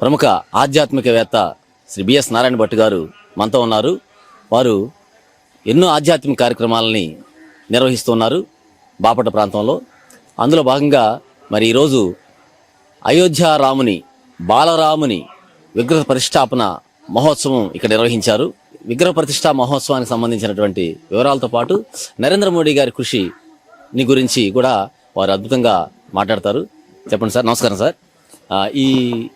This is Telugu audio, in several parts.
ప్రముఖ ఆధ్యాత్మికవేత్త శ్రీ బిఎస్ నారాయణ భట్ గారు మనతో ఉన్నారు. వారు ఎన్నో ఆధ్యాత్మిక కార్యక్రమాలని నిర్వహిస్తున్నారు బాపట్ల ప్రాంతంలో. అందులో భాగంగా మరి ఈరోజు అయోధ్య రాముని బాలరాముని విగ్రహ ప్రతిష్టాపన మహోత్సవం ఇక్కడ నిర్వహించారు. విగ్రహ ప్రతిష్టా మహోత్సవానికి సంబంధించినటువంటి వివరాలతో పాటు నరేంద్ర మోడీ గారి కృషిని గురించి కూడా వారు అద్భుతంగా మాట్లాడతారు. చెప్పండి సార్. నమస్కారం సార్. ఈ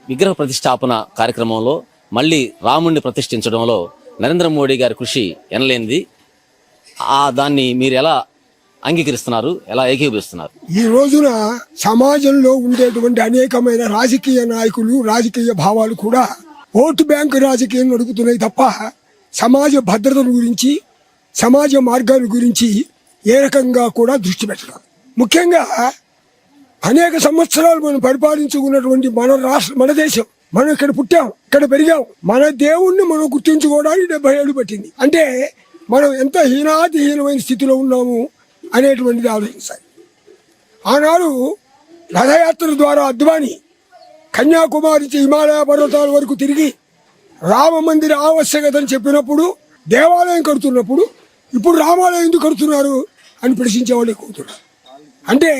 విగ్రహ ప్రతిష్టాపన కార్యక్రమంలో మళ్ళీ రాముడిని ప్రతిష్ఠించడంలో నరేంద్ర మోడీ గారి కృషి ఎనలేనిది. దాన్ని మీరు ఎలా అంగీకరిస్తున్నారు, ఎలా ఏకీభవిస్తున్నారు? ఈ రోజున సమాజంలో ఉండేటువంటి అనేకమైన రాజకీయ నాయకులు, రాజకీయ భావాలు కూడా ఓటు బ్యాంకు రాజకీయం నడుపుతున్నాయి తప్ప సమాజ భద్రతల గురించి, సమాజ మార్గాల గురించి ఏ రకంగా కూడా దృష్టి పెట్టడం. ముఖ్యంగా అనేక సంవత్సరాలు మనం పరిపాలించుకున్నటువంటి మన దేశం, మనం ఇక్కడ పుట్టాం, ఇక్కడ పెరిగాం, మన దేవుణ్ణి మనం గుర్తించుకోవడానికి 70 ఏళ్ళు పట్టింది. అంటే మనం ఎంత హీనాతిహీనమైన స్థితిలో ఉన్నాము అనేటువంటిది ఆలోచించాలి. ఆనాడు రథయాత్ర ద్వారా అద్వాని కన్యాకుమారి హిమాలయ పర్వతాల వరకు తిరిగి రామ మందిర ఆవశ్యకతని చెప్పినప్పుడు, దేవాలయం కడుతున్నప్పుడు ఇప్పుడు రామాలయం ఎందుకు కడుతున్నారు అని ప్రశ్నించేవాళ్ళు ఎక్కుతున్నారు. అంటే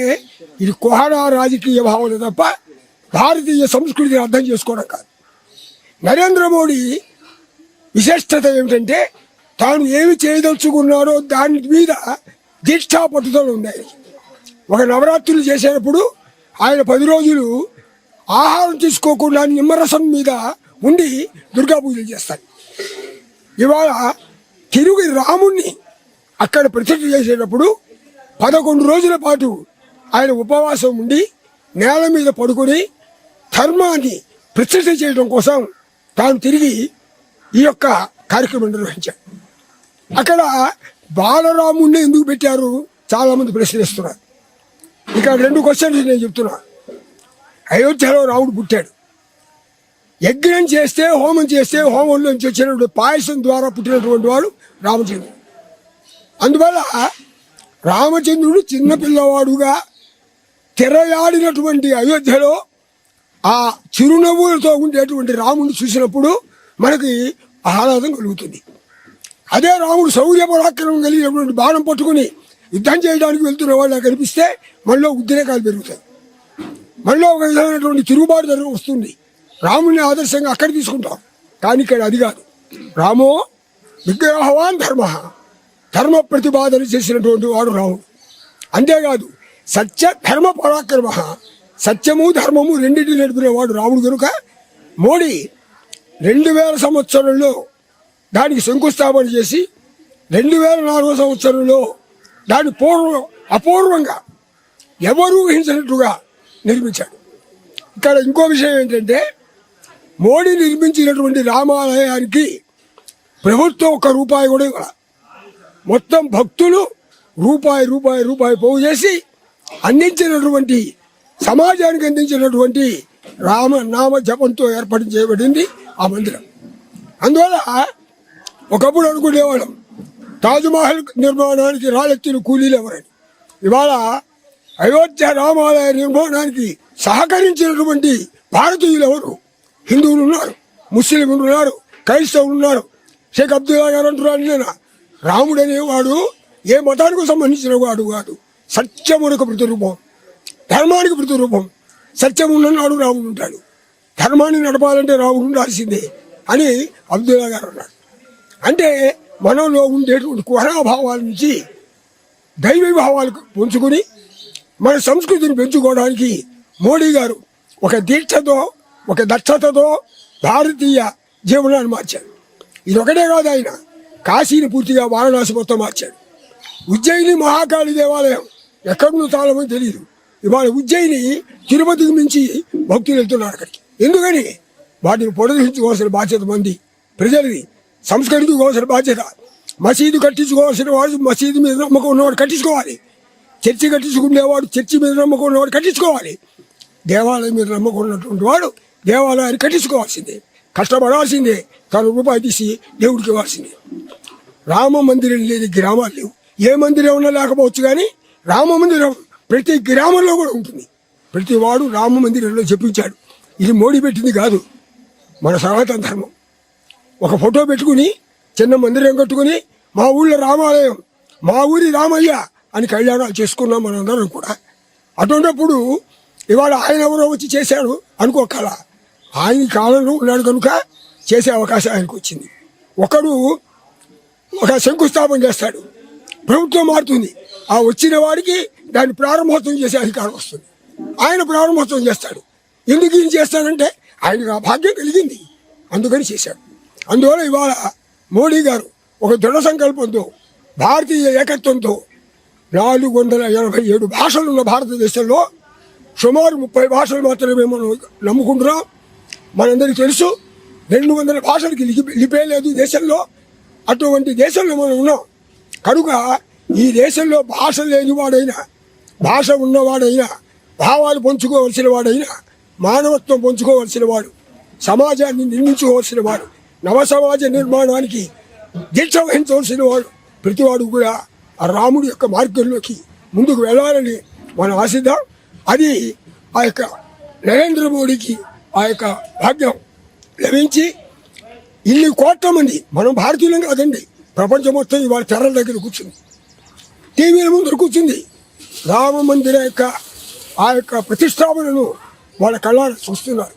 ఇది కుహనా రాజకీయ భావన తప్ప భారతీయ సంస్కృతిని అర్థం చేసుకోవడం కాదు. నరేంద్ర మోడీ విశిష్టత ఏమిటంటే తాను ఏమి చేయదలుచుకున్నారో దాని మీద దీక్షా పట్టుదల ఉంది. ఒక నవరాత్రులు చేసేటప్పుడు ఆయన 10 రోజులు ఆహారం తీసుకోకుండా నిమ్మరసం మీద ఉండి దుర్గా పూజలు చేస్తారు. ఇవాళ తిరుగు రాముణ్ణి అక్కడ ప్రతిష్ఠ చేసేటప్పుడు 11 రోజుల పాటు ఆయన ఉపవాసం ఉండి నేల మీద పడుకొని ధర్మాన్ని ప్రతిష్ఠ చేయడం కోసం తాను తిరిగి ఈ యొక్క కార్యక్రమం నిర్వహించాడు. అక్కడ బాలరాముణ్ణి ఎందుకు పెట్టారు చాలా మంది ప్రశ్నిస్తున్నారు. ఇక్కడ 2 క్వశ్చన్స్ నేను చెప్తున్నా. అయోధ్యలో రాముడు పుట్టాడు. యజ్ఞం చేస్తే, హోమం చేస్తే హోమంలోంచి వచ్చినటువంటి పాయసం ద్వారా పుట్టినటువంటి వాడు రామచంద్రుడు. అందువల్ల రామచంద్రుడు చిన్నపిల్లవాడుగా తెరయాడినటువంటి అయోధ్యలో ఆ చిరునవ్వులతో ఉండేటువంటి రాముడిని చూసినప్పుడు మనకి ఆహ్లాదం కలుగుతుంది. అదే రాముడు శౌర్య పరాక్రమం కలిగినటువంటి బాణం పట్టుకుని యుద్ధం చేయడానికి వెళ్తున్న వాళ్ళు కనిపిస్తే మనలో ఉద్రేకాలు పెరుగుతాయి, మనలో ఒక విధమైనటువంటి తిరుగుబాటు జరగ వస్తుంది. రాముడిని ఆదర్శంగా అక్కడ తీసుకుంటాం. కానీ ఇక్కడ అది కాదు. రామో విగ్రహవాన్ ధర్మ ప్రతిపాదన చేసినటువంటి వాడు రాముడు. అంతేకాదు సత్య ధర్మ పరాక్రమ, సత్యము ధర్మము రెండింటిని నడిపిన వాడు రాముడు. కనుక మోడీ 2000 సంవత్సరంలో దానికి శంకుస్థాపన చేసి 2004 సంవత్సరంలో దాని అపూర్వంగా ఎవరూ ఊహించినట్టుగా నిర్మించాడు. ఇక్కడ ఇంకో విషయం ఏంటంటే మోడీ నిర్మించినటువంటి రామాలయానికి ప్రభుత్వం 1 రూపాయి కూడా ఇవ్వాలి. మొత్తం భక్తులు రూపాయి పోగు చేసి అందించినటువంటి, సమాజానికి అందించినటువంటి రామనామ జపంతో ఏర్పాటు చేయబడింది ఆ మందిరం. అందువల్ల ఒకప్పుడు అనుకునేవాళ్ళం తాజ్మహల్ నిర్మాణానికి రాలెత్తిన కూలీలు ఎవరని. ఇవాళ అయోధ్య రామాలయ నిర్మాణానికి సహకరించినటువంటి భారతీయులు ఎవరు? హిందువులు ఉన్నారు, ముస్లింలు ఉన్నారు, క్రైస్తవులు ఉన్నారు. షేక్ అబ్దుల్లా గారు అంటున్నారు, నేను రాముడు అనేవాడు ఏ మతానికి సంబంధించిన వాడు కాదు, సత్యమునకు ప్రతిరూపం, ధర్మానికి ప్రతిరూపం. సత్యం ఉన్ననాడు రాముడు ఉంటాడు, ధర్మాన్ని నడపాలంటే రాముడు ఉండాల్సిందే అని అబ్దుల్లా గారు అన్నాడు. అంటే మనలో ఉండేటువంటి కుహనాభావాల నుంచి దైవీ భావాలకు పుంజుకుని మన సంస్కృతిని పెంచుకోవడానికి మోడీ గారు ఒక దీక్షతో, ఒక దక్షతతో భారతీయ జీవనాన్ని మార్చాడు. ఇది ఒకటే కాదు, ఆయన కాశీని పూర్తిగా వారణాసి మొత్తం మార్చాడు. ఉజ్జయిని మహాకాళి దేవాలయం ఎక్కడుందో చాలా మంది తెలియదు. ఇవాళ ఉజ్జయిని తిరుపతికి మించి భక్తులు వెళ్తున్నారు అక్కడికి. ఎందుకని? వాటిని పునరుద్ధరించుకోవాల్సిన బాధ్యత మంది ప్రజలది, సంస్కరించుకోవాల్సిన బాధ్యత. మసీదు కట్టించుకోవాల్సిన వాడు మసీదు మీద నమ్మకం ఉన్నవాడు కట్టించుకోవాలి, చర్చి కట్టించుకునేవాడు చర్చి మీద నమ్మకం ఉన్నవాడు కట్టించుకోవాలి, దేవాలయం మీద నమ్మకం ఉన్నటువంటి వాడు దేవాలయాన్ని కట్టించుకోవాల్సిందే, కష్టపడాల్సిందే, తను రూపాయి తీసి దేవుడికి ఇవ్వాల్సిందే. రామ మందిరం లేని గ్రామాలు లేవు. ఏ మందిరం ఉన్నా లేకపోవచ్చు, కానీ రామ మందిరం ప్రతి గ్రామంలో కూడా ఉంటుంది. ప్రతి వాడు రామ మందిరంలో చెప్పించాడు. ఇది మోడీ పెట్టింది కాదు, మన సనాతన ధర్మం. ఒక ఫోటో పెట్టుకుని చిన్న మందిరం కట్టుకుని మా ఊళ్ళో రామాలయం, మా ఊరి రామయ్య అని కళ్యాణాలు చేసుకున్నాం మనందరం కూడా. అటువంటిప్పుడు ఇవాళ ఆయన ఎవరో వచ్చి చేశాడు అనుకోకల, ఆయన కాలంలో ఉన్నాడు కనుక చేసే అవకాశం ఆయనకు వచ్చింది. ఒకడు ఒక శంకుస్థాపన చేస్తాడు, ప్రభుత్వం మారుతుంది, ఆ వచ్చిన వాడికి దాన్ని ప్రారంభోత్సవం చేసే అధికారం వస్తుంది. ఆయన ప్రారంభోత్సవం చేస్తాడు. ఎందుకు ఈయన చేస్తాడంటే ఆయనకు ఆ భాగ్యం కలిగింది, అందుకని చేశాడు. అందువల్ల ఇవాళ మోడీ గారు ఒక దృఢ సంకల్పంతో, భారతీయ ఏకత్వంతో 487 భాషలు ఉన్న భారతదేశంలో సుమారు 30 భాషలు మాత్రమే మనం నమ్ముకుంటున్నాం. మనందరికీ తెలుసు 200 భాషలకి లిపే లేదు దేశంలో. అటువంటి దేశంలో మనం ఉన్నాం కనుక ఈ దేశంలో భాష లేనివాడైనా, భాష ఉన్నవాడైనా, భావాలు పంచుకోవలసిన వాడైనా, మానవత్వం పంచుకోవలసిన వాడు, సమాజాన్ని నిర్మించుకోవాల్సిన వాడు, నవ సమాజ నిర్మాణానికి దీక్ష వహించవలసిన వాడు, ప్రతివాడు కూడా ఆ రాముడి యొక్క మార్గంలోకి ముందుకు వెళ్ళాలని మనం ఆశిద్దాం. అది ఆ యొక్క నరేంద్ర మోడీకి ఆ యొక్క భాగ్యం లభించి ఇన్ని కోట్ల మంది, మనం భారతీయులం కాదండి, ప్రపంచం మొత్తం ఇవాళ తెరల దగ్గర కూర్చుంది, టీవీల ముందర కూర్చుంది. రామ మందిర యొక్క ఆ యొక్క ప్రతిష్టాపనను వాళ్ళ కళ్ళారా చూస్తున్నారు.